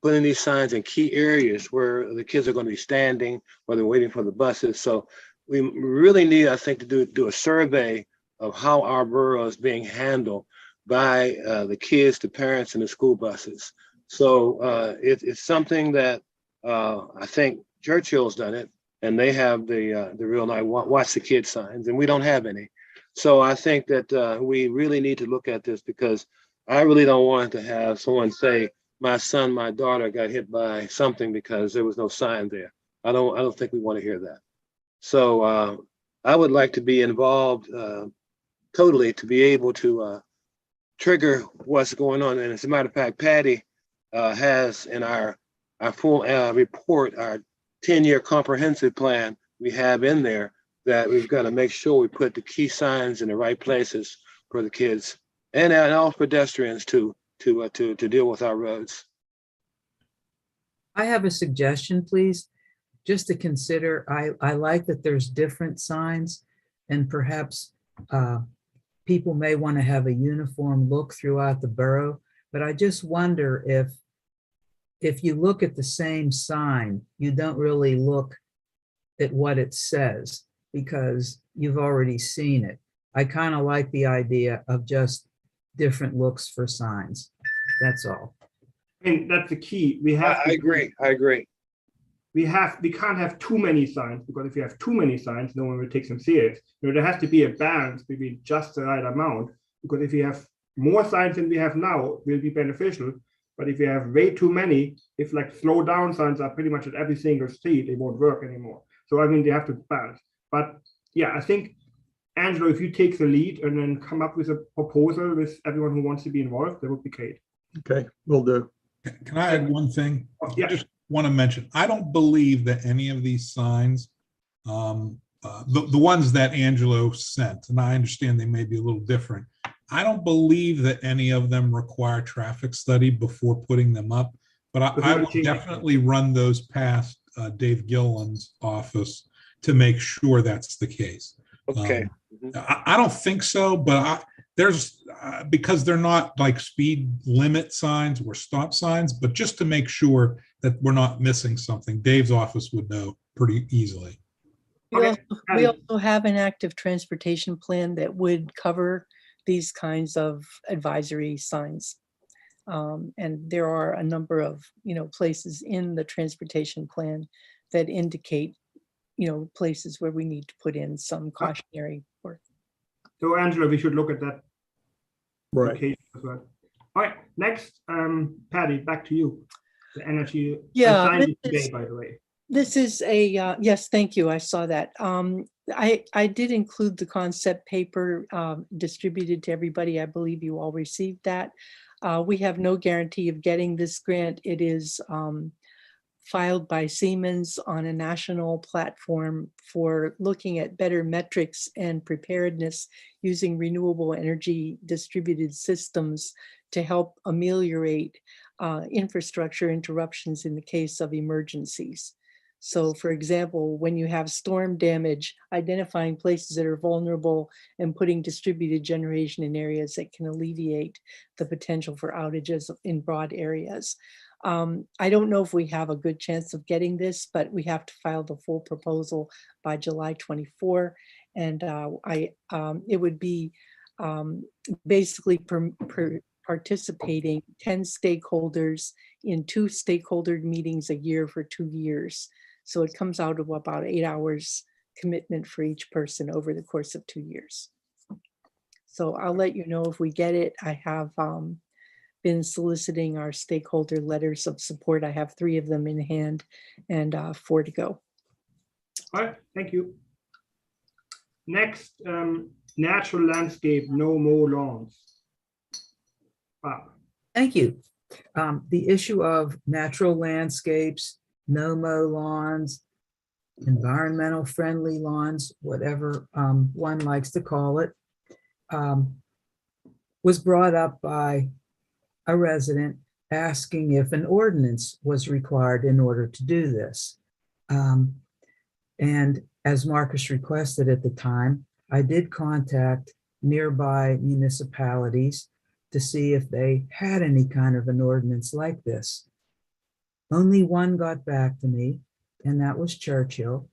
putting these signs in key areas where the kids are going to be standing or they're waiting for the buses. So we really need, I think, to do a survey of how our borough is being handled by the kids, the parents, and the school buses. So it's something that I think Churchill's done it, and they have the real nice watch the kids signs, and we don't have any. So I think that we really need to look at this, because I really don't want to have someone say, my son, my daughter got hit by something because there was no sign there. I don't think we want to hear that. So I would like to be involved totally to be able to trigger what's going on. And as a matter of fact, Patty has in our full report, our 10-year comprehensive plan we have in there, that we've got to make sure we put the key signs in the right places for the kids and all pedestrians to deal with our roads. I have a suggestion, please, just to consider. I like that there's different signs, and perhaps people may want to have a uniform look throughout the borough, but I just wonder if you look at the same sign, you don't really look at what it says because you've already seen it. I kind of like the idea of just different looks for signs. That's all. I mean, that's the key. We have. I agree. We can't have too many signs, because if you have too many signs, no one will take them serious. There has to be a balance between just the right amount, because if you have more signs than we have now, it will be beneficial. But if you have way too many, if like slow down signs are pretty much at every single street, it won't work anymore. So I mean, they have to balance. But yeah, I think, Angelo, if you take the lead and then come up with a proposal with everyone who wants to be involved, that would be great. Okay, will do. Can I add one thing? Yeah. Just want to mention, I don't believe that any of these signs, the ones that Angelo sent, and I understand they may be a little different, I don't believe that any of them require traffic study before putting them up, but I will definitely run those past Dave Gillen's office to make sure that's the case. Okay. I don't think so, but there's because they're not like speed limit signs or stop signs, but just to make sure that we're not missing something, Dave's office would know pretty easily. We also have an active transportation plan that would cover these kinds of advisory signs. And there are a number of, places in the transportation plan that indicate, places where we need to put in some cautionary work. So Angela, we should look at that. Right. Location as well. All right, next, Patty, back to you. The energy. Yeah, I signed it today, by the way. This is a, yes, thank you. I saw that. I did include the concept paper distributed to everybody. I believe you all received that. We have no guarantee of getting this grant. It is filed by Siemens on a national platform for looking at better metrics and preparedness using renewable energy distributed systems to help ameliorate infrastructure interruptions in the case of emergencies. So for example, when you have storm damage, identifying places that are vulnerable and putting distributed generation in areas that can alleviate the potential for outages in broad areas. I don't know if we have a good chance of getting this, but we have to file the full proposal by July 24. And it would be basically participating 10 stakeholders in 2 stakeholder meetings a year for 2 years. So it comes out of about 8 hours commitment for each person over the course of 2 years. So I'll let you know if we get it. I have been soliciting our stakeholder letters of support. I have 3 of them in hand and 4 to go. All right, thank you. Next, natural landscape, no more lawns. Wow. Thank you. The issue of natural landscapes, no-mow lawns, environmental friendly lawns, whatever one likes to call it, was brought up by a resident asking if an ordinance was required in order to do this. And as Marcus requested at the time, I did contact nearby municipalities to see if they had any kind of an ordinance like this. Only one got back to me, and that was Churchill.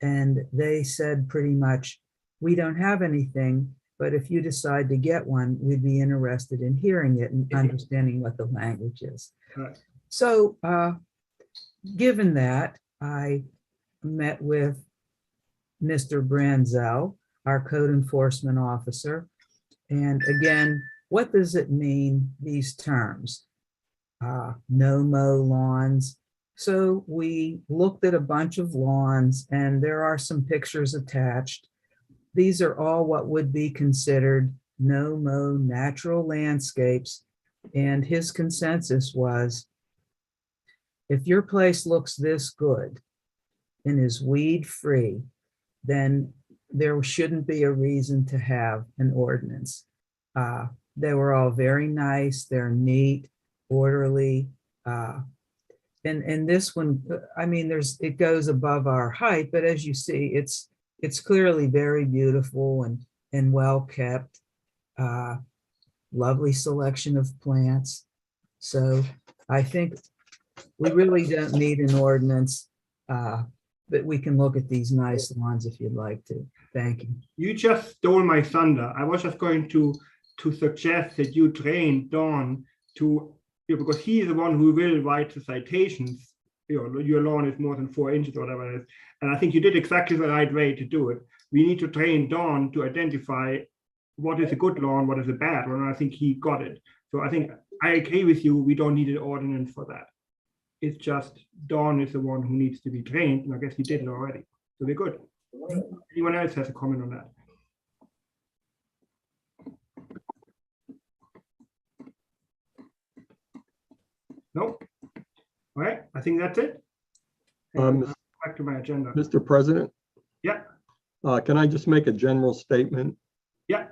And they said pretty much, we don't have anything, but if you decide to get one, we'd be interested in hearing it and understanding what the language is. Right. So given that, I met with Mr. Branzel, our code enforcement officer. And again, what does it mean, these terms? No mow lawns. So we looked at a bunch of lawns and there are some pictures attached. These are all what would be considered no mow natural landscapes. And his consensus was, if your place looks this good and is weed free, then there shouldn't be a reason to have an ordinance. They were all very nice, they're neat, orderly. And this one, I mean, it goes above our height, but as you see, it's clearly very beautiful and well kept. Lovely selection of plants. So I think we really don't need an ordinance, but we can look at these nice lawns if you'd like to. Thank you. You just stole my thunder. I was just going to suggest that you train Don to, because he is the one who will write the citations. Your lawn is more than 4 inches or whatever it is. And I think you did exactly the right way to do it. We need to train Don to identify what is a good lawn, what is a bad one. And I think he got it. So I think I agree with you. We don't need an ordinance for that. It's just Don is the one who needs to be trained. And I guess he did it already. So we're good. Anyone else has a comment on that? No? All right, I think that's it. Back to my agenda. Mr. President, Yeah, can I just make a general statement? yeah,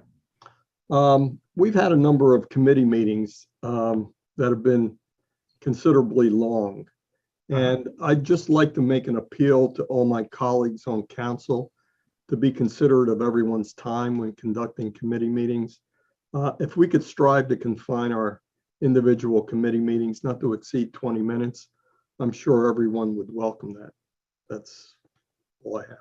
We've had a number of committee meetings that have been considerably long. And I'd just like to make an appeal to all my colleagues on council to be considerate of everyone's time when conducting committee meetings. If we could strive to confine our individual committee meetings not to exceed 20 minutes, I'm sure everyone would welcome that. That's all I have.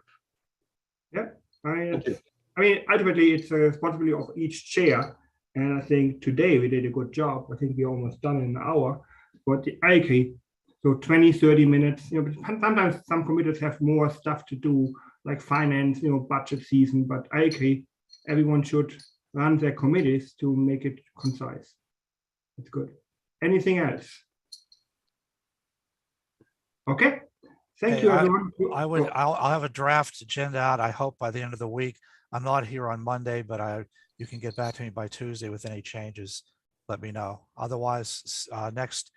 yeah. Thank you. I mean, ultimately, it's a responsibility of each chair. And I think today we did a good job. I think we almost done in an hour, but I agree. So 20, 30 minutes, but sometimes some committees have more stuff to do, like finance, budget season, but I agree. Everyone should run their committees to make it concise. It's good. Anything else? Okay. Thank Okay, you, everyone. I'll have a draft agenda out, I hope, by the end of the week. I'm not here on Monday, but you can get back to me by Tuesday with any changes. Let me know. Otherwise, next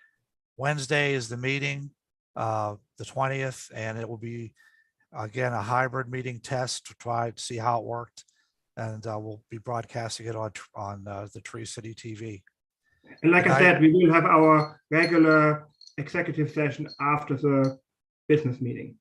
Wednesday is the meeting, the 20th, and it will be, again, a hybrid meeting test to try to see how it worked. And we'll be broadcasting it on the Tree City TV. And like I said, we will have our regular executive session after the business meeting.